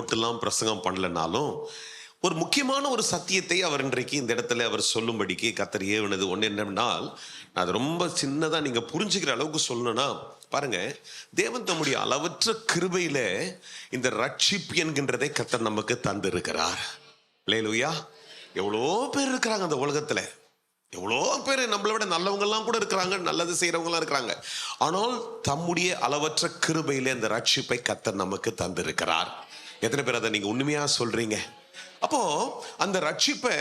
போட்டுலாம் பிரசங்கம் பண்ணலனாலும் ஒரு முக்கியமான ஒரு சத்தியத்தை அவர் இன்றைக்கு இந்த இடத்துல அவர் சொல்லும்படிக்கு கர்த்தர் ஏவுனது ஒன்று என்னென்னால், அது ரொம்ப சின்னதாக நீங்கள் புரிஞ்சுக்கிற அளவுக்கு சொல்லணும்னா பாருங்க, தேவன் தம்முடைய அளவற்ற கிருபையில இந்த ரட்சிப்பு என்கின்றதை கர்த்தர் நமக்கு தந்திருக்கிறார். அல்லேலூயா. எவ்வளோ பேர் இருக்கிறாங்க அந்த உலகத்துல, எவ்வளோ பேர் நம்மளை விட நல்லவங்கெல்லாம் கூட இருக்கிறாங்க, நல்லது செய்யறவங்கலாம் இருக்கிறாங்க. ஆனால் தம்முடைய அளவற்ற கிருபையில இந்த ரட்சிப்பை கர்த்தர் நமக்கு தந்திருக்கிறார். எத்தனை பேர் அதை நீங்க உண்மையா சொல்றீங்க? அப்போ அந்த ரட்சிப்பை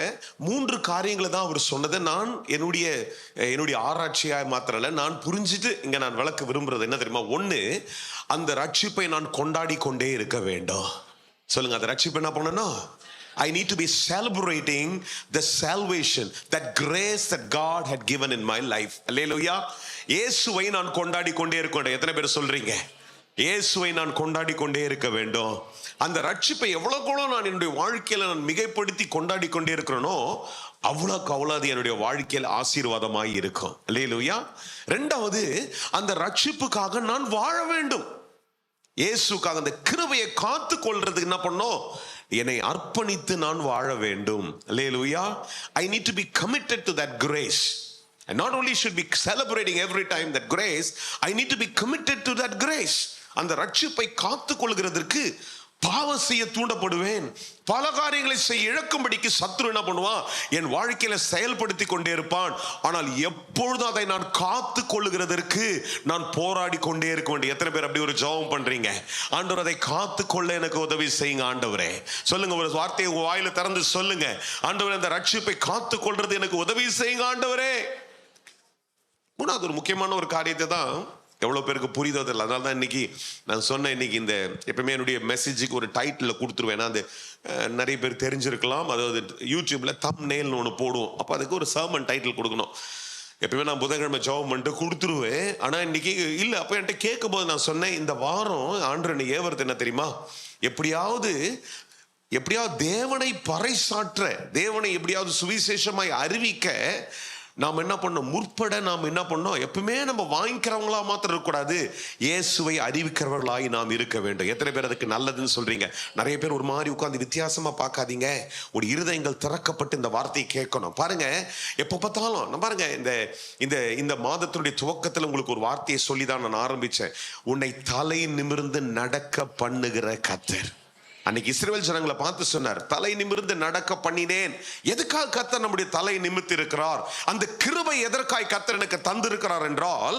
3 காரியங்களை தான் அவர் சொன்னதை நான் என்னுடைய ஆராய்ச்சியாய் மாத்திரல நான் புரிஞ்சுட்டு இங்க நான் விளக்க விரும்புறது என்ன தெரியுமா? ஒண்ணு, அந்த ரட்சிப்பை நான் கொண்டாடி கொண்டே இருக்க வேண்டும். சொல்லுங்க, அந்த ரட்சிப்பை என்ன பண்ணணும்? I need to be celebrating the salvation, that grace that God had given in my life. Hallelujah. இயேசுவை நான் கொண்டாடி கொண்டே இருக்க வேண்டும். எத்தனை பேர் சொல்றீங்க? இயேசுவை நான் கொண்டாடி கொண்டே இருக்க வேண்டும். அந்த ரட்சிப்பை எவ்வளவு நான் என்னுடைய வாழ்க்கையில நான் மிகைப்படுத்தி கொண்டாடி கொண்டே இருக்கிறேனோ அவ்வளவுக்கு அவ்வளவு என்னுடைய வாழ்க்கையில் ஆசீர்வாதமாய் இருக்கும். அல்லேலூயா. ரெண்டாவது, அந்த ரட்சிப்புக்காக நான் வாழ வேண்டும். இயேசுக்காக அந்த கிருபையை காத்து கொள்றதுக்கு என்ன பண்ணோம்? என்னை அர்ப்பணித்து நான் வாழ வேண்டும். அல்லேலூயா. I need to be committed to that grace. And not only should be celebrating every time that grace, I need to be committed to that grace. அந்த ரட்சிப்பை காத்து கொள்கிறதற்கு பாவம் செய்ய தூண்டப்படுவேன். பல காரியங்களை செய்ய இழக்கும்படிக்கு சத்துரு என்ன பண்ணுவான்? என் வாழ்க்கையில செயல்படுத்தி கொண்டே இருப்பான். ஆனால் எப்பொழுதும் அதை நான் காத்து கொள்ளுகிறதற்கு நான் போராடி கொண்டே இருக்க வேண்டும். எத்தனை பேர் அப்படி ஒரு ஜெபம் பண்றீங்க? ஆண்டவர், அதை காத்து கொள்ள எனக்கு உதவி செய்யுங்க ஆண்டவரே. சொல்லுங்க, ஒரு வார்த்தையை உங்க வாயில திறந்து சொல்லுங்க, ஆண்டவரே அந்த ரட்சிப்பை காத்து கொள்றது எனக்கு உதவி செய்யுங்க ஆண்டவரே. மூணாவது ஒரு முக்கியமான ஒரு காரியத்தை தான் எவ்வளோ பேருக்கு புரியுதோ தெரியல. அதனால தான் இன்னைக்கு நான் சொன்னேன், இன்னைக்கு இந்த எப்பவுமே என்னுடைய மெசேஜுக்கு ஒரு டைட்டில் கொடுத்துருவேன். அது நிறைய பேர் தெரிஞ்சிருக்கலாம். அதாவது யூடியூப்ல தம்ப்நெயில்னு ஒன்று போடுவோம். அப்போ அதுக்கு ஒரு சர்மன் டைட்டில் கொடுக்கணும். எப்பவுமே நான் புதன்கிழமை ஜெபம் பண்ணிட்டு கொடுத்துருவேன். ஆனால் இன்னைக்கு இல்லை. அப்போ என்கிட்ட கேட்கும் போது நான் சொன்னேன், இந்த வாரம் ஆண்டவனை ஏவறது என்ன தெரியுமா? எப்படியாவது தேவனை பறைசாற்ற, தேவனை எப்படியாவது சுவிசேஷமாய் அறிவிக்க நாம் என்ன பண்ணோம்? முற்பட நாம் என்ன பண்ணோம்? எப்பவுமே நம்ம வாங்கிக்கிறவங்களா மாத்திரம் இருக்கக்கூடாது, இயேசுவை அறிவிக்கிறவர்களாய் நாம் இருக்க வேண்டும். எத்தனை பேர் அதுக்கு நல்லதுன்னு சொல்றீங்க? நிறைய பேர் ஒரு மாதிரி உட்கார்ந்து வித்தியாசமா பார்க்காதீங்க. ஒரு இருதயங்கள் திறக்கப்பட்டு இந்த வார்த்தையை கேட்கணும். பாருங்க, எப்போ பார்த்தாலும் நான் பாருங்க, இந்த மாதத்தினுடைய துவக்கத்தில் உங்களுக்கு ஒரு வார்த்தையை சொல்லிதான் நான் ஆரம்பிச்சேன். உன்னை தலை நிமிர்ந்து நடக்க பண்ணுகிற கர்த்தர். அன்னைக்கு இஸ்ரவேல் ஜனங்களை பார்த்து சொன்னார், தலை நிமிர்ந்து நடக்க பண்ணினேன். எதுக்காக கர்த்தர் நம்முடைய தலை நிமிர்த்தி இருக்கிறார்? அந்த கிருபை எதற்காய் கர்த்தர் எனக்கு தந்திருக்கிறார் என்றால்,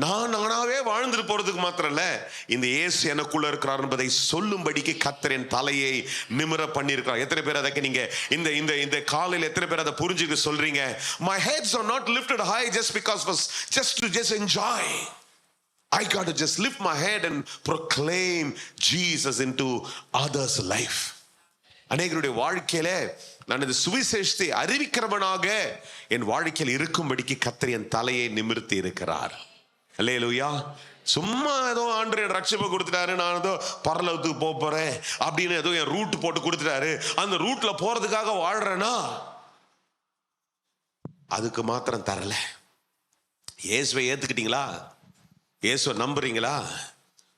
நானாவே வாழ்ந்துட்டு போறதுக்கு மாத்திரம் இல்ல, இந்த இயேசு எனக்குள்ள இருக்கிறார் என்பதை சொல்லும்படிக்கு கர்த்தர் என் தலையை நிமிர பண்ணியிருக்கிறார். எத்தனை பேர் அதுக்கு நீங்க இந்த காலையில் எத்தனை பேர் அதை புரிஞ்சுக்க சொல்றீங்க? My heads are not lifted high just to enjoy. I got to just lift my head and proclaim Jesus into others' life. அநேகருடைய வாழ்க்கையில நான் இந்த சுவிசேஷத்தை அறிவிக்கிறவனாக என் வாழ்க்கையில் இருக்கும்படிக்கு கர்த்தர் என் தலையை நிமிர்த்தி இருக்கிறார். அல்லேலூயா. சும்மா ஏதோ ஆண்டவர் ரட்சிப்பை கொடுத்துட்டாரு, நான் ஏதோ பரலோகத்துக்கு போறேன் அப்படின்னு ஏதோ என் ரூட் போட்டு கொடுத்துட்டாரு, அந்த ரூட்ல போறதுக்காக வாழ்றேனா? அதுக்கு மாத்திரம் தரல. இயேசுவை ஏத்துக்கிட்டீங்களா? இயேசுவை நம்புறீங்களா?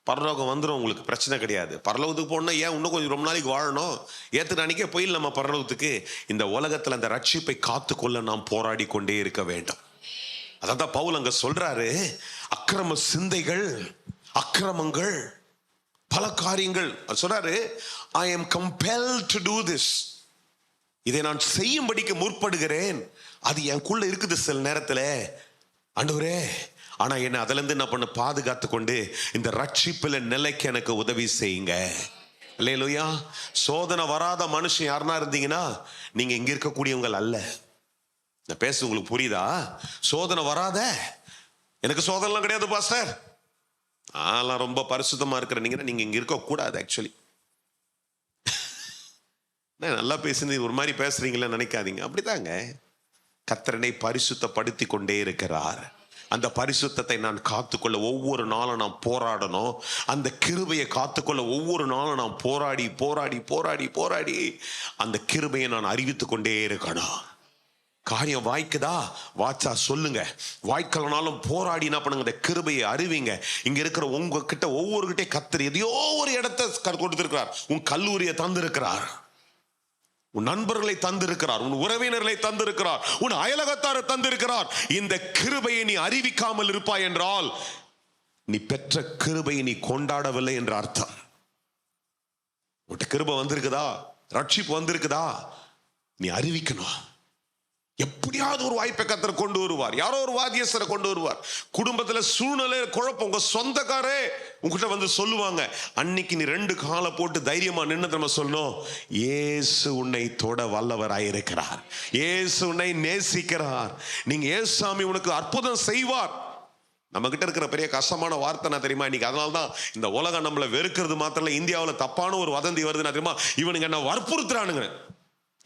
பரலோகம் வந்துடும், உங்களுக்கு பிரச்சனை கிடையாது. பரலோகத்துக்கு போனால் ஏன் இன்னும் கொஞ்சம் ரொம்ப நாளைக்கு வாழணும்? ஏற்றுன அன்னைக்கே போயிடல நம்ம பரலோகத்துக்கு. இந்த உலகத்தில் அந்த ரட்சிப்பை காத்துக்கொள்ள நாம் போராடி கொண்டே இருக்க வேண்டும். அதான் பவுல் அங்க சொல்றாரு, அக்கிரம சிந்தைகள், அக்கிரமங்கள், பல காரியங்கள் சொல்றாரு. I am compelled to do this. இதை நான் செய்யும்படிக்கு முற்படுகிறேன். அது எனக்குள்ள இருக்குது சில நேரத்தில். ஆண்டவரே, ஆனா என்ன அதுல இருந்து என்ன பண்ண பாதுகாத்து கொண்டு இந்த ரட்சிப்புல நிலைக்கு எனக்கு உதவி செய்யுங்க. அல்லேலூயா. சோதனை வராத மனுஷன் யாருன்னா இருந்தீங்கன்னா நீங்க இங்க இருக்கக்கூடியவங்க அல்ல. நான் பேச உங்களுக்கு புரியுதா? சோதனை வராத, எனக்கு சோதனைலாம் கிடையாது பாஸ்டர், நான் ரொம்ப பரிசுத்தமா இருக்கிறேன், நீங்க இங்க இருக்க கூடாது. ஆக்சுவலி நல்லா பேசுனது ஒரு மாதிரி பேசுறீங்களா நினைக்காதீங்க. அப்படிதாங்க கர்த்தரனை பரிசுத்தப்படுத்தி கொண்டே இருக்கிறார். அந்த பரிசுத்தத்தை நான் காத்துக்கொள்ள ஒவ்வொரு நாளும் நான் போராடணும். அந்த கிருபையை காத்துக்கொள்ள ஒவ்வொரு நாளும் நான் போராடி அந்த கிருபையை நான் அறிவித்து கொண்டே இருக்கணும். காரியம் வாய்க்குதா, வாச்சா சொல்லுங்க. வாய்க்கலனாலும் போராடி என்ன பண்ணுங்க, இந்த கிருபையை அறிவிங்க. இங்க இருக்கிற உங்ககிட்ட ஒவ்வொருகிட்டே கர்த்தர் எதையோ ஒரு இடத்தை கொடுத்திருக்கிறார். உன் கல்லூரியை தந்திருக்கிறார், உன் நண்பர்களை தந்திருக்கிறார், உன் உறவினர்களை தந்திருக்கிறார், உன் அயலகத்தாரை தந்திருக்கிறார். இந்த கிருபையை நீ அறிவிக்காமல் இருப்பாய் என்றால் நீ பெற்ற கிருபையை நீ கொண்டாடவில்லை என்ற அர்த்தம். உன்கிட்ட கிருபை வந்திருக்குதா, ரட்சிப்பு வந்திருக்குதா, நீ அறிவிக்கணும். எப்படியாவது ஒரு வாய்ப்பை கர்த்தர் கொண்டு வருவார். யாரோ ஒரு வாத்தியஸ்தரை கொண்டு வருவார். குடும்பத்துல சூழ்நிலை குழப்பம், உங்க சொந்தக்காரே உங்ககிட்ட வந்து சொல்லுவாங்க. அன்னைக்கு நீ 2 காலை போட்டு தைரியமா நின்று நம்ம சொல்லணும், இயேசு உன்னை தொட வல்லவராயிருக்கிறார், இயேசு உன்னை நேசிக்கிறார், நீங்க ஏசாமி உனக்கு அற்புதம் செய்வார். நம்ம கிட்ட இருக்கிற பெரிய கஷ்டமான வார்த்தை நான் தெரியுமா இன்னைக்கு? அதனால்தான் இந்த உலகம் நம்மளை வெறுக்கிறது மாத்திரம் இல்ல, இந்தியாவில் தப்பான ஒரு வதந்தி வருது நான் தெரியுமா, இவனுங்க என்ன வற்புறுத்துறானுங்க.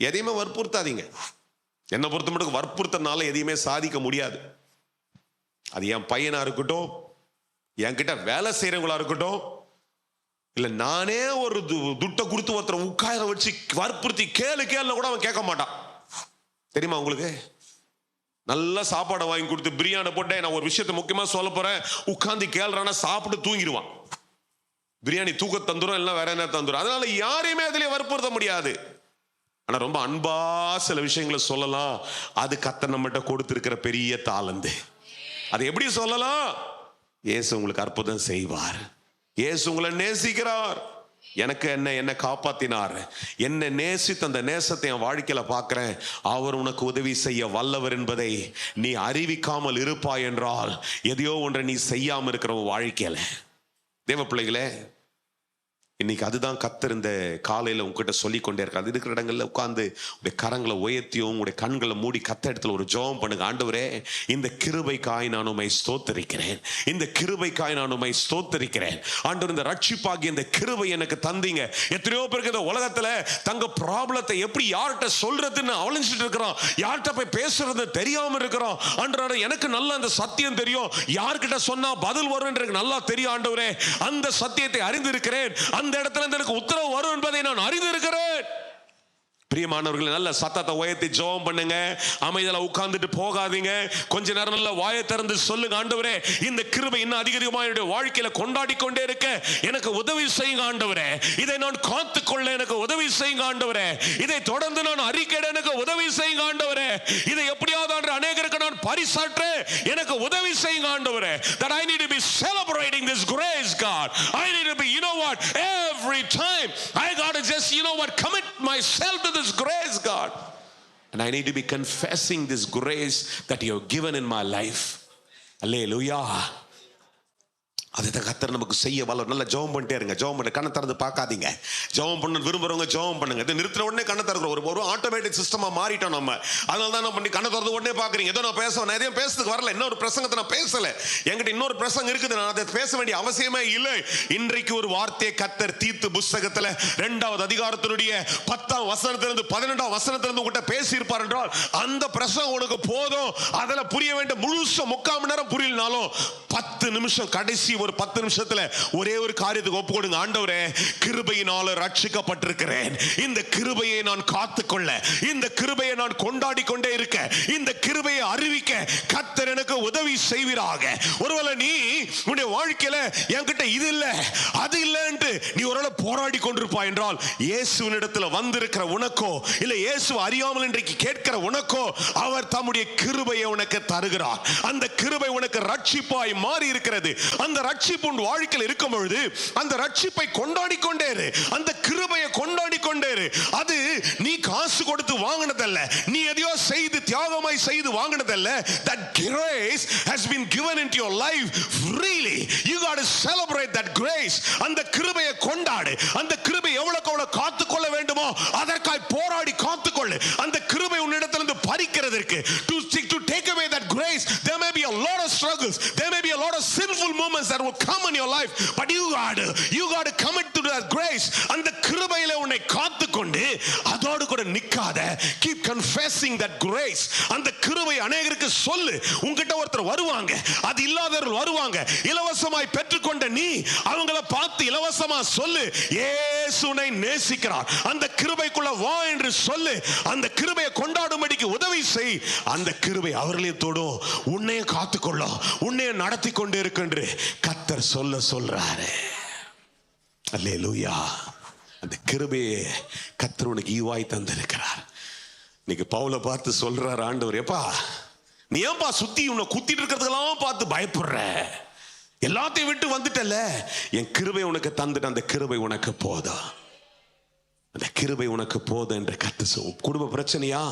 எதையுமே வற்புறுத்தாதீங்க. என்னை பொறுத்த மட்டும் வற்புறுத்தனால எதையுமே சாதிக்க முடியாது. அது என் பையனா இருக்கட்டும், என்கிட்ட வேலை செய்யறவங்களா இருக்கட்டும், இல்ல நானே ஒரு துட்டை கொடுத்து ஒருத்தரை உட்கார வச்சு வற்புறுத்தி கேளு கூட அவன் கேட்க மாட்டான். தெரியுமா உங்களுக்கு? நல்ல சாப்பாடை வாங்கி கொடுத்து பிரியாணி போட்டேன், நான் ஒரு விஷயத்தை முக்கியமா சொல்ல போறேன், உட்காந்து கேள்றானா சாப்பிட்டு தூங்கிடுவான். பிரியாணி தூக்க தந்துரும், இல்லை வேற என்ன தந்துரும். அதனால யாரையுமே அதிலே வற்புறுத்த முடியாது. ஆனா ரொம்ப அன்பா சில விஷயங்களை சொல்லலாம். அது கர்த்தர் நம்மகிட்ட கொடுத்திருக்கிற பெரிய தாளந்து. அது எப்படி சொல்லலாம்? இயேசு உங்களுக்கு அற்புதம் செய்வார், இயேசு உங்களை நேசிக்கிறார், எனக்கு என்ன காப்பாத்தினார், என்ன நேசித்த அந்த நேசத்தை என் வாழ்க்கையில பார்க்கிறேன், அவர் உனக்கு உதவி செய்ய வல்லவர் என்பதை நீ அறிவிக்காமல் இருப்பாய் என்றால் எதையோ ஒன்றை நீ செய்யாம இருக்கிற வாழ்க்கையில. தேவ பிள்ளைகளே, இன்னைக்கு அதுதான் கர்த்தர் இந்த காலையில உங்ககிட்ட சொல்லி கொண்டே இருக்காரு. அது இருக்கிற இடங்கள்ல உட்கார்ந்து உடைய கரங்களை உயர்த்தியும் உங்களுடைய கண்களை மூடி கர்த்தர் இடத்துல ஒரு ஜெபம் பண்ணுங்க. ஆண்டவரே, இந்த கிருபைக்காய் நான் உம்மை ஸ்தோத்திரிக்கிறேன், இந்த கிருபைக்காய் நான் உம்மை ஸ்தோத்திரிக்கிறேன். ஆண்டவர், இந்த ரட்சிப்பாகிய இந்த கிருபை எனக்கு தந்தீங்க. எத்தனையோ பேருக்கு இந்த உலகத்துல தங்க ப்ராப்ளத்தை எப்படி யார்கிட்ட சொல்றதுன்னு அவலஞ்சிட்டு இருக்கிறோம், யார்கிட்ட போய் பேசுறது தெரியாம இருக்கிறோம். ஆண்டவரே, எனக்கு நல்ல அந்த சத்தியம் தெரியும், யார்கிட்ட சொன்னா பதில் வரும் என்று எனக்கு நல்லா தெரியும். ஆண்டவரே, அந்த சத்தியத்தை அறிந்திருக்கிறேன், அந்த இடத்துல எனக்கு உத்தரவு வரும் என்பதை நான் அறிந்திருக்கிறேன். பிரியமானவர்களே, நல்ல சத்தத்தை உயர்த்தி ஜெபம் பண்ணுங்க. அமைதியில உட்கார்ந்துட்டு போகாதீங்க. கொஞ்ச நேரம் நல்ல வாயை திறந்து சொல்லுங்க, ஆண்டவரே, இந்த கிருபை இன்னும் அதிகமா என்னுடைய வாழ்க்கையில கொண்டாடி கொண்டே இருக்க எனக்கு உதவி செய்யுங்க ஆண்டவரே. இதை நான் காத்துக்கொள்ள எனக்கு உதவி செய்யுங்க ஆண்டவரே. இதை தொடர்ந்து நான் அறிக்கையிட எனக்கு உதவி செய்யுங்க ஆண்டவரே. இதை எப்படியாவது அநேகருக்கு நான் பரிசாற்ற எனக்கு உதவி செய்யுங்க ஆண்டவரே. That I need to be celebrating this grace, God. I need to be, you know what, every time I got to just, you know what, commit myself to this grace, God, and I need to be confessing this grace that you have given in my life. Hallelujah. அதுதான் கர்த்தர் நமக்கு செய்ய வல்ல. நல்ல ஜெபம் பண்ணிட்டே இருங்க. ஜெபம் பண்ண கண்ணை திறந்து பார்க்காதீங்க. ஜெபம் பண்ண விரும்புறவங்க ஜெபம் பண்ணுங்க. இது நிறுத்தின உடனே கண்ணை திறக்கிற ஒரு ஆட்டோமேட்டிக் சிஸ்டமா மாறிட்டோம் நம்ம. அதனால தான் பண்ணி கண்ணை திறந்து உடனே பாக்குறீங்க. ஏதோ நான் பேசுவேன், நான் எதையும் பேசுறதுக்கு வரல, இன்னொரு பிரசங்கத்தை நான் பேசல, என்கிட்ட இன்னொரு பிரசங்கம் இருக்குது, நான் அதை பேச வேண்டிய அவசியமே இல்லை. இன்றைக்கு ஒரு வார்த்தையை கர்த்தர் தீத்து புஸ்தகத்துல 2வது அதிகாரத்தினுடைய 10ஆம் வசனத்திலிருந்து 12ஆம் வசனத்திலிருந்து உங்ககிட்ட பேசி இருப்பார் என்றால் அந்த பிரசங்கம் உனக்கு போதும். அதுல புரிய வேண்டிய முழுச 3/4 மணி நேரம் புரியலனாலும் 10 நிமிஷம், கடைசி ஒரு 10 நிமிஷத்துல ஒரே ஒரு காரியத்துக்கு ஒப்பு கொடுங்க. ஆண்டவரே, கிருபையினால ரட்சிக்கப்பட்டிருக்கிறேன், இந்த கிருபையை நான் காத்துக்கொள்ள, இந்த கிருபையை நான் கொண்டாடி கொண்டே இருக்க, இந்த கிருபையை அறிவிக்க கர்த்தர் எனக்கு உதவி செய்வீராக. ஒருவேளை நீ உன்னுடைய வாழ்க்கையில என்கிட்ட இது இல்ல அது இல்லைன்னு நீ ஒருவேளை போராடி கொண்டிருப்பாய் என்றால், இயேசுவினிடத்தில் வந்திருக்கிற உனக்கோ இல்ல இயேசு அறியாமல் இன்றைக்கு கேட்கிற உனக்கோ அவர் தம்முடைய கிருபையை உனக்கு தருகிறார். அந்த கிருபை உனக்கு ரட்சிப்பாய் மாறி இருக்கிறது. அந்த ரட்சிப்பு உன் வாழ்க்கையில் இருக்கும் பொழுது அந்த ரட்சிப்பை கொண்டாடி கொண்டே இரு, அந்த கிருபையை கொண்டாடி கொண்டே இரு. அது நீ காசு கொடுத்து வாங்கினதல்ல, நீ எதையோ செய்து தியாகமாய் செய்து வாங்கினதல்ல. That grace has been given into your life freely. You got to celebrate that grace. அந்த கிருபையை கொண்டாடு. அந்த கிருபை எவ்வளவுக்கு எவ்வளவு காத்துக்கொள்ள வேண்டுமோ அதற்காய் போராடி காத்துக்கொள்ளு. அந்த கிருபை உன்னிடத்திலிருந்து பறிக்கிறதற்கு, to take away that grace, there may be a lot of struggles, there may be a lot of sinful moments that will come in your life, but you got to commit to that grace. அந்த கிருபையிலே உன்னை காத்துக்கொண்டு அதோடு கூட நிக்காத. keep confessing that grace. அந்த கிருபை அநேகருக்கு சொல்லு. உன்கிட்ட ஒருத்தர் வருவாங்க, அது இல்லாதவர்கள் வருவாங்க, இலவசமாய் பெற்றுக்கொண்ட நீ அவங்கள பார்த்து இலவசமா சொல்லு, இயேசு உன்னை நேசிக்கிறார், அந்த கிருபைக்குள்ள வா என்று சொல்லு. அந்த கிருபையை கொண்டாடும்படிக்கு உதவி செய். அந்த கிருபை அவர்களையும் தொடும், உன்னையும் காத்துக்கொள்ளும், உன்னையும் நடத்தி கொண்டு இருக்கின்ற கர்த்தர் சொல்றாரு. அல்லேலூயா. அந்த கிருபையை கர்த்தர் உனக்கு ஈவாய் தந்திருக்கிறார். இன்னைக்கு பவுலை பார்த்து சொல்றார் ஆண்டவர், எப்பா நீ ஏன்பா சுத்தி உன்னை குத்திட்டு இருக்கிறதுக்கெல்லாம் பார்த்து பயப்படுற? எல்லாத்தையும் விட்டு வந்துட்டல, என் கிருபை உனக்கு தந்துட்டு, அந்த கிருபை உனக்கு போதும், அந்த கிருபை உனக்கு போதும் என்று கர்த்தர். குடும்ப பிரச்சனையா,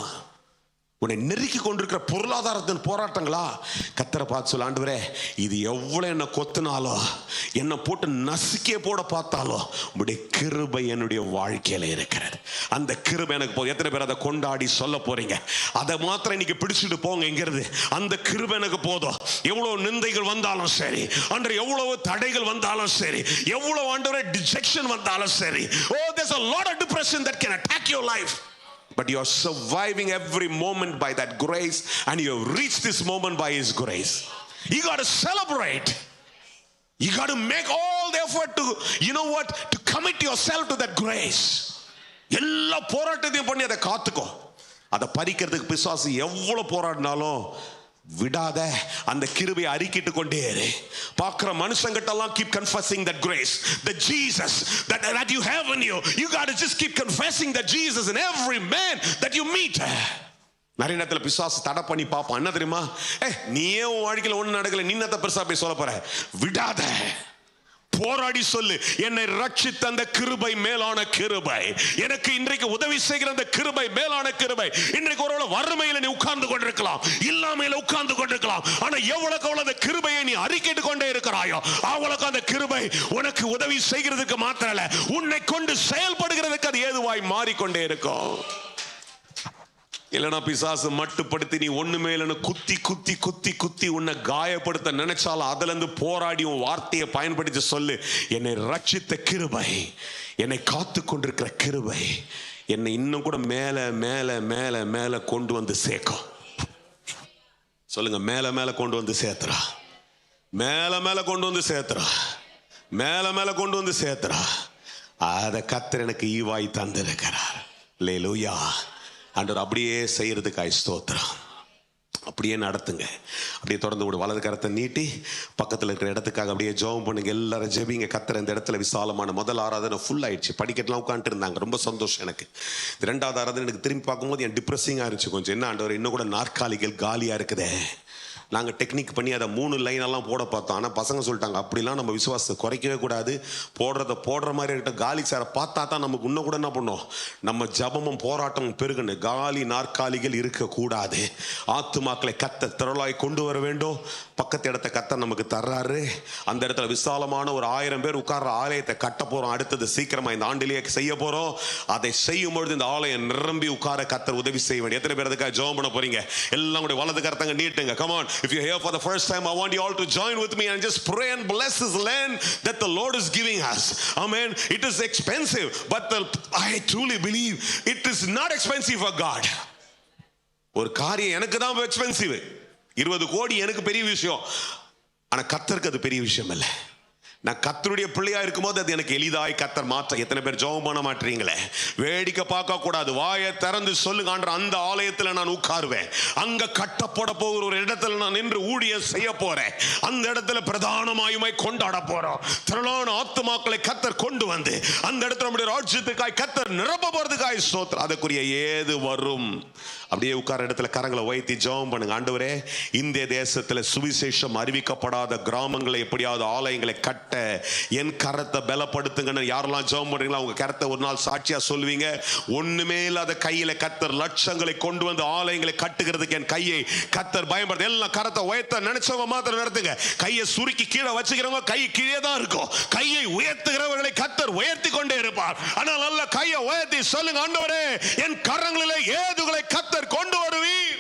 உன்னை நெருக்கி கொண்டிருக்கிற பொருளாதாரத்தின் போராட்டங்களா, கர்த்தரை பார்த்து சொல்ல, ஆண்டவரே இது எவ்வளவு என்ன கொத்தினாலும், என்னை போட்டு நசுக்கிய போட பார்த்தாலும் உங்களுடைய கிருபை என்னுடைய வாழ்க்கையில இருக்கிறது, அந்த கிருபை எனக்கு போதும். எத்தனை பேர் அதை கொண்டாடி சொல்ல போறீங்க? அதை மாத்திரம் இன்னைக்கு பிடிச்சிட்டு போங்க இங்கிறது. அந்த கிருபை எனக்கு போதும். எவ்வளவு நிந்தைகள் வந்தாலும் சரி, ஆண்டவரே எவ்வளவு தடைகள் வந்தாலும் சரி, எவ்வளவு ஆண்டவரே டிஜெக்ஷன் வந்தாலும் சரி, oh there's a lot of depression that can attack your life, but you are surviving every moment by that grace, and you have reached this moment by His grace. You got to celebrate. You got to make all the effort to, you know what, to commit yourself to that grace. எல்லா போராட்டத்தையும் பண்ணி அதை காத்துக்கோ. அதை பறிக்கிறதுக்கு பிசாசு எவ்வளவு போராடினாலும் விடாத, அந்த கிருபையை அறிக்கிட்டு கொண்டே இரு. பார்க்கிற மனுஷங்கிட்டெல்லாம் keep confessing that grace, the Jesus that you have in you. You got to just keep confessing that Jesus in every man that you meet. நிறைய நேரத்தில் பிசாசு தடை பண்ணி பார்ப்பான். என்ன தெரியுமா? நீயே உன் வாழ்க்கையில் ஒண்ணு நடக்கல, நீ என்னத்த பெருசா போய் சொல்ல போற? விடாத, போராடி சொல்லு, என்னை ரட்சித்த அந்த கிருபை மேலான கிருபை, எனக்கு இன்றைக்கு உதவி செய்கிற அந்த கிருபை மேலான கிருபை. இன்றைக்கு ஒருவேளை வறுமையில நீ உட்கார்ந்து கொண்டிருக்கலாம், இல்லாமையில உட்கார்ந்து கொண்டிருக்கலாம், ஆனா எவ்வளவுக்கு அவ்வளவு அந்த கிருபையை நீ அறிக்கைட்டு கொண்டே இருக்கிறாயோ, அவ்வளவுக்கு அந்த கிருபை உனக்கு உதவி செய்கிறதுக்கு மாத்திரல்ல, உன்னை கொண்டு செயல்படுகிறதுக்கு அது ஏதுவாய் மாறிக்கொண்டே இருக்கும். இல்லைன்னா பிசாசு மட்டுப்படுத்தி நீ ஒண்ணுமே இல்லைன்னு குத்தி குத்தி குத்தி குத்தி உன்னை காயப்படுத்த நினைச்சாலும் அதுல இருந்து போராடி உன் வார்த்தையை பயன்படுத்தி சொல்லு, என்னை ரட்சித்த கிருபை, என்னை காத்து கொண்டிருக்கிற கிருபை என்னை இன்னும் கூட மேல மேல மேல மேல கொண்டு வந்து சேர்க்கும். சொல்லுங்க, மேல மேல கொண்டு வந்து சேர்த்துறா, மேல மேல கொண்டு வந்து சேர்த்துறா, மேல மேல கொண்டு வந்து சேர்த்துறா. அத கர்த்தர் எனக்கு ஈவாய் தந்திருக்கிறார். அல்லேலூயா. ஆண்டவர் அப்படியே செய்யறதுக்காய் ஸ்தோத்திரம். அப்படியே நடத்துங்க. அப்படியே தொடர்ந்து ஒரு வலது கரத்தை நீட்டி பக்கத்தில் இருக்கிற இடத்துக்காக அப்படியே ஜெபம் பண்ணுங்க. எல்லாரும் ஜெபிங்க. கர்த்தர் இந்த இடத்துல விசாலமான முதல் ஆராதனை ஃபுல் ஆயிடுச்சு. படிக்கட்டுலாம் உட்காந்துட்டு இருந்தாங்க. ரொம்ப சந்தோஷம் எனக்கு. ரெண்டாவது ஆராதனை எனக்கு திரும்பி பார்க்கும்போது என் டிப்ரெஸிங்காக இருந்துச்சு கொஞ்சம். என்ன ஆண்டவர், இன்னும் கூட நாற்காலிகள் காலியாக இருக்குதே. நாங்கள் டெக்னிக் பண்ணி அதை 3 லைனெல்லாம் போட பார்த்தோம். ஆனால் பசங்க சொல்லிட்டாங்க, அப்படிலாம் நம்ம விசுவாசத்தை குறைக்கவே கூடாது, போடுற மாதிரி இருக்கிட்ட காலி சேரை பார்த்தா தான் நமக்கு இன்னும் கூட என்ன பண்ணோம், நம்ம ஜபமும் போராட்டமும் பெருகணும். காலி நாற்காலிகள் இருக்கக்கூடாது. ஆத்துமாக்களை கத்த திரளாய் கொண்டு வர வேண்டும். பக்கத்து இடத்த கத்த நமக்கு தர்றாரு. அந்த இடத்துல விசாலமான ஒரு 1000 பேர் உட்கார்ற ஆலயத்தை கட்ட போகிறோம். அடுத்தது சீக்கிரமாக இந்த ஆண்டிலேயே செய்ய போகிறோம். அதை செய்யும் பொழுது இந்த ஆலயம் நிரம்பி உட்கார கத்தர் உதவி செய்ய வேண்டும். எத்தனை பேர் அதுக்காக ஜெபம் பண்ண போறீங்க? எல்லாம் கூட வலது கரத்தங்க நீட்டுங்க. Come on. If you're here for the first time, I want you all to join with me and just pray and bless this land that the Lord is giving us. Amen. It is expensive, but I truly believe it is not expensive for God. ஒரு காரியம் எனக்கு தான் expensive. 20 கோடி எனக்கு பெரிய விஷயம். ஆனா கர்த்தருக்கு அது பெரிய விஷயம் இல்லை. நான் கர்த்தருடைய பிள்ளையா இருக்கும்போது அது எனக்கு எளிதாய் கர்த்தர் மாற்ற. எத்தனை பேர் ஜெபம் பண்ண மாட்டீங்களே? வேடிக்கை பார்க்க கூடாது, வாயை திறந்து சொல்லுங்க, ஆண்டவரே அந்த ஆலயத்துல நான் உட்காருவேன், அங்க கட்டப்பட போகிற ஒரு இடத்துல நான் நின்று ஊழியம் செய்ய போறேன், அந்த இடத்துல பிரதானமாயுமாய் கொண்டாட போறோம். திரளான ஆத்துமாக்களை கர்த்தர் கொண்டு வந்து அந்த இடத்துல நம்முடைய ராஜ்யத்துக்காய் கர்த்தர் நிரப்ப போறதுக்காய் ஸ்தோத்திரம். அதுக்குரிய ஏது வரும். அப்படியே உட்கார இடத்துல கரங்களை உயர்த்தி ஜெபம் பண்ணுங்க. ஆண்டவரே, இந்த தேசத்துல சுவிசேஷம் அறிவிக்கப்படாத கிராமங்களை எப்படியாவது ஆலயங்களை கட்ட என் கரத்தை பலப்படுத்துங்க. யாரெல்லாம் ஜெபம் பண்றீங்களா உங்க கரத்தை ஒரு நாள் சாட்சியா சொல்லுவீங்க. ஒண்ணுமே இல்லாத கையில கர்த்தர் லட்சங்களை கொண்டு வந்து ஆலயங்களை கட்டுகிறதுக்கு என் கையை கர்த்தர் பயன்படுத்த. எல்லாம் கரத்தை உயர்த்த நினைச்சவங்க மாத்திரம் நடத்துங்க. கையை சுருக்கி கீழே வச்சுக்கிறவங்க கை கீழே தான் இருக்கும். கையை உயர்த்துகிறவர்களை கர்த்தர் உயர்த்தி கொண்டே இருப்பார். ஆனால் நல்ல கையை உயர்த்தி சொல்லுங்க, ஆண்டவரே என் கரங்களிலே ஏதுகளை கர்த்தர் கொண்டு வருவீர்.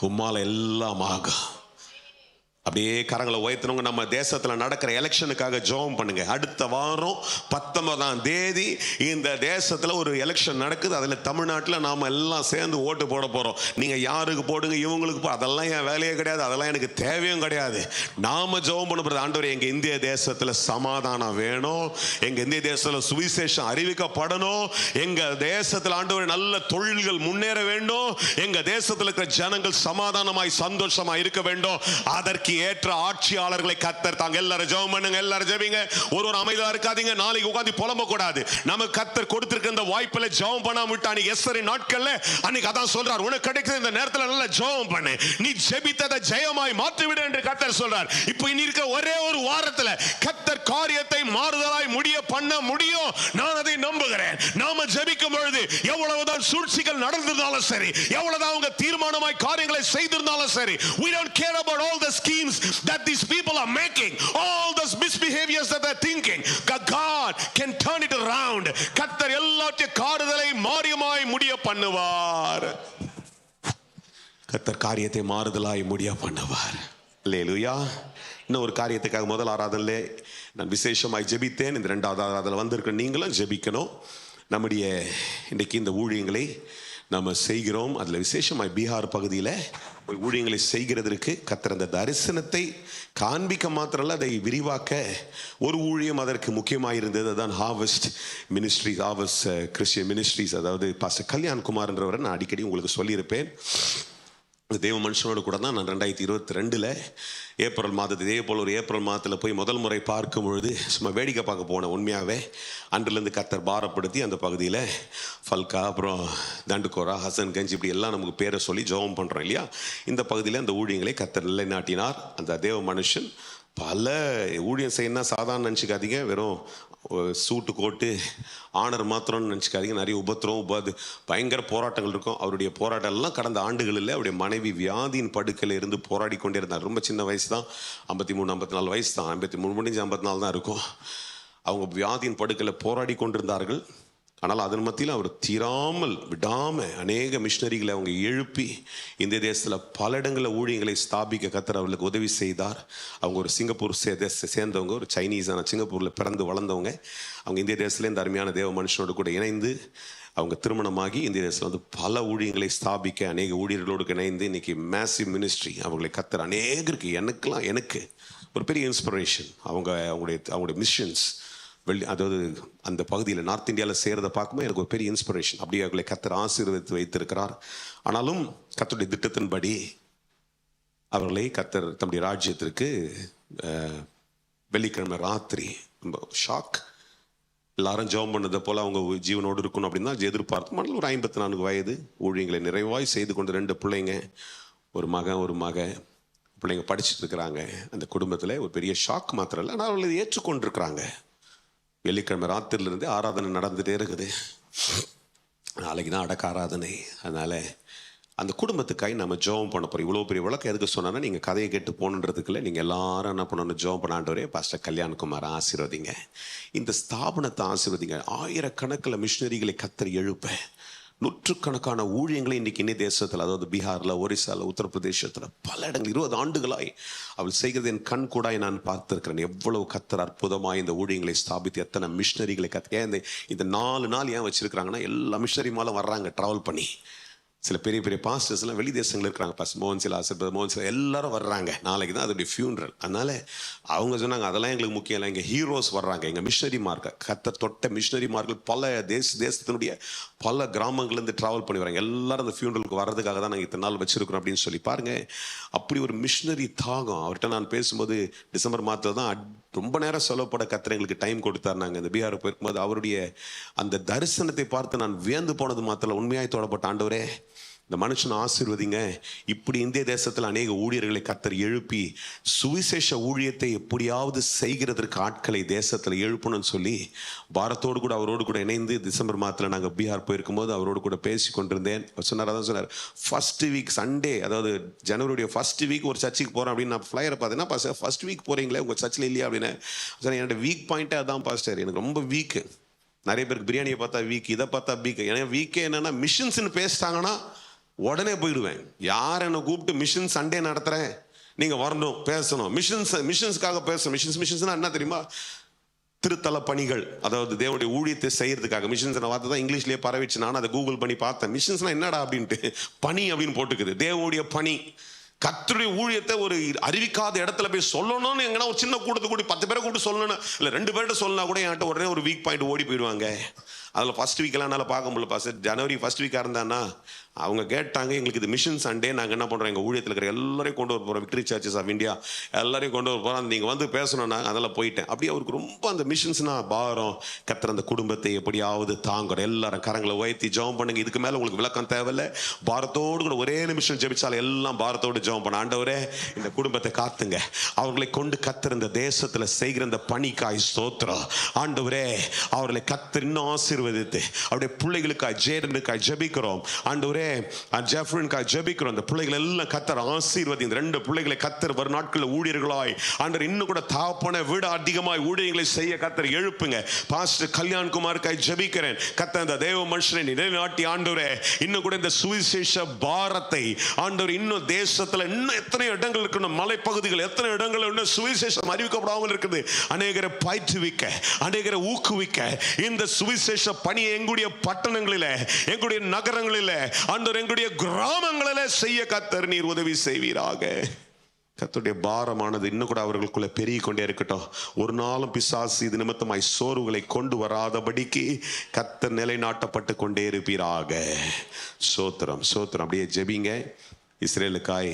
உம்மால எல்லாம் ஆகும். அப்படியே கரங்களை உயர்த்தினவங்க நம்ம தேசத்துல நடக்கிற எலெக்ஷனுக்காக ஜெபம் பண்ணுங்க. அடுத்த வாரம் 19ஆம் தேதி இந்த தேசத்துல ஒரு எலெக்ஷன் நடக்குது. அதுல தமிழ்நாட்டில் நாம எல்லாம் சேர்ந்து ஓட்டு போட போறோம். நீங்க யாருக்கு போடுங்க, இவங்களுக்கு அதெல்லாம் என் வேலையே கிடையாது, அதெல்லாம் எனக்கு தேவையும் கிடையாது. நாம ஜெபம் பண்ண போறது, ஆண்டவரே எங்க இந்திய தேசத்துல சமாதானம் வேணும், எங்க இந்திய தேசத்துல சுவிசேஷம் அறிவிக்கப்படணும், எங்க தேசத்துல ஆண்டவரே நல்ல தொழில்கள் முன்னேற வேண்டும், எங்க தேசத்துல இருக்கிற ஜனங்கள் சமாதானமாய் சந்தோஷமாய் இருக்க வேண்டும். அதற்கு ஏற்ற ஆட்சியாளர்களை கர்த்தர் தாங்க. எல்லாரும் ஜெபம் பண்ணுங்க, எல்லாரும் ஜெபிங்க. ஒரு அமைதியா இருக்காதீங்க. நாளைக்கு உட்கார்ந்து புலம்ப கூடாது. நம்ம கர்த்தர் கொடுத்திருக்கிற இந்த வாய்ப்புல ஜெபம் பண்ணாம விட்டா, நீ எஸ்தரின் நாட்கள்ல அன்னைக்கு அதான் சொல்றார், உனக்கு கிடைக்கிற இந்த நேரத்துல நல்ல ஜெபம் பண்ணு, நீ ஜெபித்ததை ஜெயமாய் மாற்றி விடு என்று கர்த்தர் சொல்றார். இப்போ இனி இருக்க ஒரே ஒரு வாரத்துல கர்த்தர் காரியத்தை மாறுதலாய் பண்ண முடியும். நான் அதை நம்புகிறேன். நாம ஜெபிக்கும் பொழுது எவ்வளவுதான் சூழ்ச்சிகள் நடந்திருந்தாலும் சரி, எவ்வளவுதான் அவங்க தீர்மானமாய் காரியங்களை செய்திருந்தாலும் சரி, we don't care about all the schemes that these people are making, all those misbehaviors that they're thinking. God can turn it around. கர்த்தர் எல்லாத்தையும் காரியங்களை மாறியமாய் முடிய பண்ணுவார். கர்த்தர் காரியத்தை மாறுதலாய் முடிய பண்ணுவார். அல்லேலூயா. இன்னும் ஒரு காரியத்துக்காக முதல் ஆராதனையிலே நான் விசேஷமாய் ஜெபித்தேன். இந்த இரண்டாவது ஆராதனை வந்திருக்க நீங்களும் ஜெபிக்கணும். நம்முடைய இன்றைக்கு இந்த ஊழியங்களை நம்ம செய்கிறோம். அதில் விசேஷமாய் பீகார் பகுதியில் ஊழியங்களை செய்கிறதற்கு கர்த்தர் அந்த தரிசனத்தை காண்பிக்க மாத்திரல்ல, அதை விரிவாக்க ஒரு ஊழியம் அதற்கு முக்கியமாக இருந்தது. அதுதான் harvest ministries, harvest Christian ministries. அதாவது பாஸ்டர் கல்யாண்குமார்ன்றவரை நான் அடிக்கடி உங்களுக்கு சொல்லியிருப்பேன். தேவ மனுஷனோடு கூட தான் நான் 2022 ஏப்ரல் மாதத்து, இதே போல் ஒரு ஏப்ரல் மாதத்தில் போய் முதல் முறை பார்க்கும் பொழுது சும்மா வேடிக்கை பார்க்க போனேன். உண்மையாகவே அன்றிலிருந்து கர்த்தர் பாரப்படுத்தி அந்த பகுதியில் ஃபல்கா, அப்புறம் தண்டுகோரா, ஹசன்கஞ்ச், இப்படி எல்லாம் நமக்கு பேரை சொல்லி ஜெபம் பண்ணுறோம் இல்லையா. இந்த பகுதியில் அந்த ஊழியங்களை கர்த்தர் நிலைநாட்டினார். அந்த தேவ மனுஷன் பல ஊழியம் செய்யணும்னா சாதாரண நினச்சிக்காதீங்க, வெறும் சூட்டு கோட்டு ஆனர் மாத்திரம்னு நினச்சிக்காதீங்க. நிறைய உபத்திரம், பயங்கர போராட்டங்கள் இருக்கும். அவருடைய போராட்டம் எல்லாம் கடந்த ஆண்டுகளில் அவருடைய மனைவி வியாதியின் படுக்கையில் இருந்து போராடி கொண்டே இருந்தார். ரொம்ப சின்ன வயசு தான், 53-54 வயசு தான், 53 முடிஞ்சு 54 தான் இருக்கும். அவங்க வியாதியின் படுக்கையில் போராடி கொண்டிருந்தார்கள். ஆனால் அதன் மத்தியில் அவர் தீராமல் விடாமல் அநேக மிஷினரிகளை அவங்க எழுப்பி இந்திய தேசத்தில் பல இடங்களில் ஊழியங்களை ஸ்தாபிக்க கர்த்தர் அவர்களுக்கு உதவி செய்தார். அவங்க ஒரு சிங்கப்பூர் சேர்ந்தவங்க, ஒரு சைனீஸான சிங்கப்பூரில் பிறந்து வளர்ந்தவங்க. அவங்க இந்திய தேசத்தில் இந்த அருமையான தேவ மனுஷனோடு கூட இணைந்து அவங்க திருமணமாகி இந்திய தேசத்தில் வந்து பல ஊழியங்களை ஸ்தாபிக்க அநேக ஊழியர்களோடு இணைந்து இன்னைக்கு மேசிவ் மினிஸ்ட்ரி அவங்களை கர்த்தர் அநேகருக்கு, எனக்கு ஒரு பெரிய இன்ஸ்பிரேஷன். அவங்களுடைய மிஷன்ஸ் அதாவது அந்த பகுதியில் நார்த் இந்தியாவில் செய்கிறத பார்க்கும்போது எனக்கு ஒரு பெரிய இன்ஸ்பிரேஷன். அப்படியே அவர்களை கர்த்தர் ஆசீர்வதித்து வைத்திருக்கிறார். ஆனாலும் கர்த்தருடைய திட்டத்தின்படி அவர்களை கர்த்தர் தம்முடைய ராஜ்யத்திற்கு வெள்ளிக்கிழமை ராத்திரி ரொம்ப ஷாக். எல்லாரும் ஜெபம் பண்ணதை போல் அவங்க ஜீவனோடு இருக்கணும் அப்படின்னு தான் எதிர்பார்த்தோம். ஆனால் ஒரு 54 வயது ஊழியங்களை நிறைவாய் செய்து கொண்டு 2 பிள்ளைங்க, ஒரு மக பிள்ளைங்க படிச்சுட்டு இருக்கிறாங்க. அந்த குடும்பத்தில் ஒரு பெரிய ஷாக் மாத்திரம் இல்லை, ஆனால் அவர்கள் ஏற்றுக்கொண்டிருக்கிறாங்க. வெள்ளிக்கிழமை ராத்திரிலிருந்து ஆராதனை நடந்துகிட்டே இருக்குது. நாளைக்கு தான் அடக்க ஆராதனை. அதனால் அந்த குடும்பத்துக்காக நம்ம ஜெபம் பண்ண போகிறோம். இவ்வளோ பெரிய விளக்கம் எதுக்கு சொன்னோன்னா, நீங்கள் கதையை கேட்டு போகணுன்றதுக்குள்ள நீங்கள் எல்லாரும் என்ன பண்ணணும், ஜெபம் பண்ணாண்டவரே பாஸ்டர் கல்யாண்குமார் ஆசீர்வதிங்க, இந்த ஸ்தாபனத்தை ஆசீர்வதிங்க, ஆயிரக்கணக்கில் மிஷினரிகளை கர்த்தர் எழுப்ப, நூற்றுக்கணக்கான ஊழியங்களை இன்றைக்கி இந்திய தேசத்தில், அதாவது பீகாரில், ஒரிசாவில், உத்தரப்பிரதேசத்தில் பல இடங்கள் 20 ஆண்டுகளாய் அவள் செய்கிறது என் கண் கூடாய் நான் பார்த்துருக்கிறேன். எவ்வளவு கர்த்தர் அற்புதமாக இந்த ஊழியங்களை ஸ்தாபித்து எத்தனை மிஷினரிகளை ஏன் இந்த 4 நாள் ஏன் வச்சுருக்கிறாங்கன்னா, எல்லா மிஷினரி மேலும் வர்றாங்க ட்ராவல் பண்ணி. சில பெரிய பெரிய பாஸ்டர்ஸ்லாம் வெளி தேசங்கள் இருக்கிறாங்க. பாஸ்டர் மோகன்சில், ஆசிரியர் மோகன்சில் எல்லாரும் வர்றாங்க. நாளைக்கு தான் அதோடைய ஃபியூனரல். அதனால் அவங்க சொன்னாங்க, அதெல்லாம் எங்களுக்கு முக்கியம் இல்லை, எங்கள் ஹீரோஸ் வர்றாங்க, எங்கள் மிஷினரிமார்கள், கர்த்தர் தொட்ட மிஷினரிமார்கள் பல தேசத்தினுடைய பல கிராமங்கள்லேருந்து ட்ராவல் பண்ணி வராங்க. எல்லாரும் அந்த ஃபியூனரலுக்கு வர்றதுக்காக தான் நாங்கள் இத்தனை நாள் வச்சுருக்கிறோம் அப்படின்னு சொல்லி பாருங்கள். அப்படி ஒரு மிஷினரி தாகம். அவர்கிட்ட நான் பேசும்போது டிசம்பர் மாதத்தில் தான் ரொம்ப நேரம் சொல்லப்பட கர்த்தர் எங்களுக்கு டைம் கொடுத்தார். நாங்கள் இந்த பீகாருக்கு போயிருக்கும்போது அவருடைய அந்த தரிசனத்தை பார்த்து நான் வியந்து போனது மாத்திரம் உண்மையாய் தொடப்பட்ட, ஆண்டவரே இந்த மனுஷனை ஆசீர்வதிங்க, இப்படி இந்திய தேசத்தில் அநேக ஊழியர்களை கர்த்தர் எழுப்பி சுவிசேஷ ஊழியத்தை எப்படியாவது செய்கிறதற்கு ஆட்களை தேசத்தில் எழுப்பணும்னு சொல்லி பாரத்தோடு கூட அவரோடு கூட இணைந்து டிசம்பர் மாதத்தில் நாங்கள் பீகார் போயிருக்கும் போது அவரோடு கூட பேசி கொண்டிருந்தேன். சொன்னார், அதான் சொன்னார், ஃபர்ஸ்ட் வீக் சண்டே, அதாவது ஜனவரியுடைய ஃபர்ஸ்ட் வீக் ஒரு சர்ச்சுக்கு போகிறேன் அப்படின்னு நான் ஃப்ளையரை பார்த்தேன்னா, பாஸ்டர் ஃபர்ஸ்ட் வீக் போகிறீங்களே உங்கள் சர்ச்சில் இல்லையா அப்படின்னு சொன்னேன். என்னோட வீக் பாயிண்ட்டே அதான் பாஸ்டர், எனக்கு ரொம்ப வீக்கு. நிறைய பேருக்கு பிரியாணியை பார்த்தா வீக், இதை பார்த்தா வீக். ஏன்னா வீக்கே என்னென்னா மிஷன்ஸ்ன்னு பேசிட்டாங்கன்னா உடனே போயிடுவேன். யார் என்னை கூப்பிட்டு மிஷன் சண்டே நடத்துகிறேன், நீங்க வரணும், பேசணும். மிஷன்ஸ்க்காக பேசணும். மிஷன்ஸ்னா என்ன தெரியுமா? திருத்தல பணிகள், அதாவது தேவனுடைய ஊழியத்தை செய்யறதுக்காக. மிஷன்ஸ் வார்த்தை தான் இங்கிலீஷ்லயே பரவிச்சு. நான் அதை கூகுள் பண்ணி பார்த்தேன். மிஷன்ஸ்னா என்னடா அப்படின்ட்டு, பணி அப்படின்னு போட்டுக்குது. தேவனுடைய பணி, கர்த்தருடைய ஊழியத்தை ஒரு அறிவிக்காத இடத்துல போய் சொல்லணும்னு. எங்கன்னா ஒரு சின்ன கூட்டத்தை கூட்டி 10 பேரை கூட்டி சொல்லணும், இல்லை 2 பேர்கிட்ட சொல்லனா கூட என்கிட்ட உடனே ஒரு வீக் பாயிண்ட் ஓடி போயிடுவாங்க. அதில் ஃபர்ஸ்ட் வீக்கெல்லாம் என்னால் பார்க்க முடியல. பாஸ்டர் ஜனவரி ஃபர்ஸ்ட் வீக்காக இருந்தான்னா அவங்க கேட்டாங்க, எங்களுக்கு இது மிஷன் சண்டே, நாங்கள் என்ன பண்ணுறோம், எங்கள் ஊழியத்தில் இருக்கிற எல்லாரையும் கொண்டு வர போகிறோம், விக்டரி சர்ச்சஸ் ஆஃப் இந்தியா எல்லாரையும் கொண்டு வர போகிறோம், நீங்கள் வந்து பேசணும்னா. அதெல்லாம் போயிட்டேன். அப்படியே அவருக்கு ரொம்ப அந்த மிஷன்ஸ்னா பாரம். கர்த்தர் அந்த குடும்பத்தை எப்படியாவது தாங்குற. எல்லாரும் கரங்களை உயர்த்தி ஜெபம் பண்ணுங்க. இதுக்கு மேலே உங்களுக்கு விளக்கம் தேவையில்லை. பாரத்தோடு கூட ஒரே நிமிஷம் ஜெபிச்சாலும் எல்லாம் பாரத்தோடு ஜெபம் பண்ண. ஆண்டவரே, இந்த குடும்பத்தை காத்துங்க, அவர்களை கொண்டு கர்த்தர் இந்த தேசத்தில் செய்கிற இந்த பணிக்காய் ஸ்தோத்திரம். ஆண்டவரே, அவர்களை கர்த்தர் இன்னும் ஆசீர்வதித்து அவருடைய பிள்ளைகளுக்காய் ஜேடனுக்காய் ஜெபிக்கிறோம். ஆண்டவரே, ஜெஃப்ரின்காய் ஜெபிக்கிறோம். அந்த பிள்ளைகள் எல்லாம் கர்த்தர் ஆசீர்வதி. இந்த 2 பிள்ளைகளை கர்த்தர் வரும் நாட்களில் ஊழியர்களாய், ஆண்டவர் இன்னும் கூட தாப்பனை விட அதிகமாய் ஊழியர்களை செய்ய கர்த்தர் எழுப்புங்க. பாஸ்டர் கல்யாண்குமாருக்காய் ஜெபிக்கிறேன். கர்த்தர் இந்த தேவ மனுஷனை நிலைநாட்டி, ஆண்டவரே, இன்னும் கூட இந்த சுவிசேஷ பாரத்தை, ஆண்டவர் இன்னும் தேசத்துல இன்னும் எத்தனை இடங்கள் இருக்கணும், மலைப்பகுதிகள் எத்தனை இடங்கள் இன்னும் சுவிசேஷம் அறிவிக்கப்படாமல் இருக்குது. அநேகரை பயிற்றுவிக்க, அநேகரை ஊக்குவிக்க, இந்த சுவிசேஷ பணியை எங்களுடைய பட்டணங்களில், எங்களுடைய நகரங்களில், ஆண்டவர் எங்களுடைய கிராமங்களில் செய்ய கர்த்தர் நீர் உதவி செய்வீராக. கர்த்தருடைய பாரமானது இன்னும் கூட அவர்களுக்குள்ள பெருகி கொண்டே இருக்கட்டும். ஒரு நாளும் பிசாசு இது நிமித்தமாய் சோர்வுகளை கொண்டு வராதபடிக்கு கர்த்தர் நிலைநாட்டப்பட்டு கொண்டே இருப்பீராக. சோத்திரம், சோத்திரம். அப்படியே ஜெபிங்க. இஸ்ரேலுக்காய்